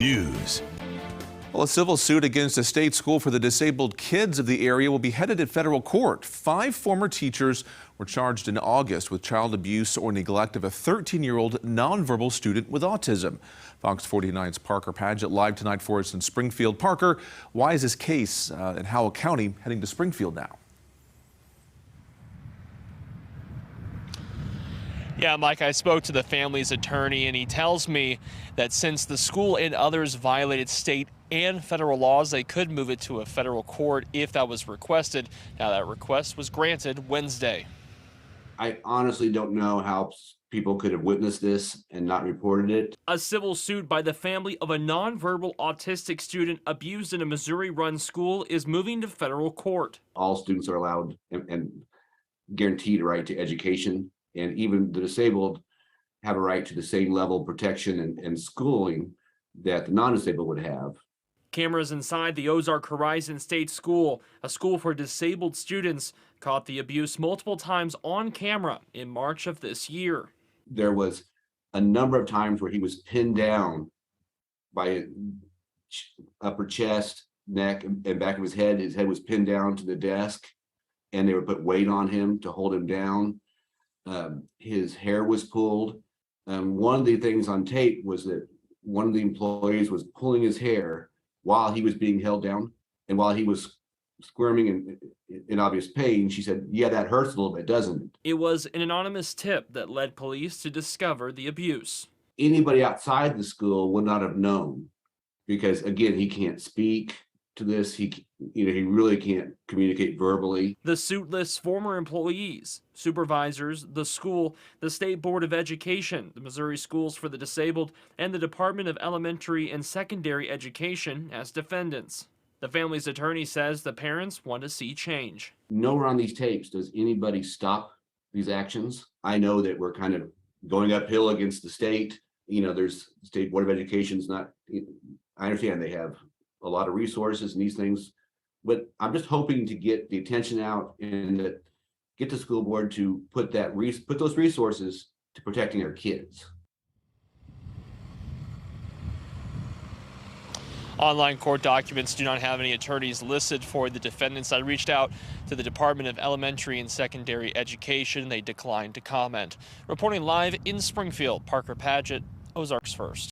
News. Well, a civil suit against a state school for the disabled kids of the area will be headed at federal court. 5 former teachers were charged in August with child abuse or neglect of a 13-year-old nonverbal student with autism. Fox 49's Parker Paget live tonight for us in Springfield. Parker, why is this case in Howell County heading to Springfield now? Yeah, Mike, I spoke to the family's attorney, and he tells me that since the school and others violated state and federal laws, they could move it to a federal court if that was requested. Now, that request was granted Wednesday. I honestly don't know how people could have witnessed this and not reported it. A civil suit by the family of a nonverbal autistic student abused in a Missouri-run school is moving to federal court. All students are allowed and guaranteed a right to education. And even the disabled have a right to the same level of protection and schooling that the non-disabled would have. Cameras inside the Ozark Horizon State School, a school for disabled students, caught the abuse multiple times on camera in March of this year. There was a number of times where he was pinned down by his upper chest, neck, and back of his head. His head was pinned down to the desk, and they would put weight on him to hold him down. His hair was pulled. One of the things on tape was that one of the employees was pulling his hair while he was being held down, and while he was squirming in obvious pain. She said, "Yeah, that hurts a little bit, doesn't it?" It was an anonymous tip that led police to discover the abuse. Anybody outside the school would not have known, because again, he can't speak to this. He really can't communicate verbally. The suit lists former employees, supervisors, the school, the State Board of Education, the Missouri Schools for the Disabled, and the Department of Elementary and Secondary Education as defendants. The family's attorney says the parents want to see change. Nowhere on these tapes does anybody stop these actions. I know that we're kind of going uphill against the state. There's State Board of Education's not, I understand they have a lot of resources and these things, but I'm just hoping to get the attention out and get the school board to put those resources to protecting our kids. Online court documents do not have any attorneys listed for the defendants. I reached out to the Department of Elementary and Secondary Education. They declined to comment. Reporting live in Springfield, Parker Paget, Ozarks First.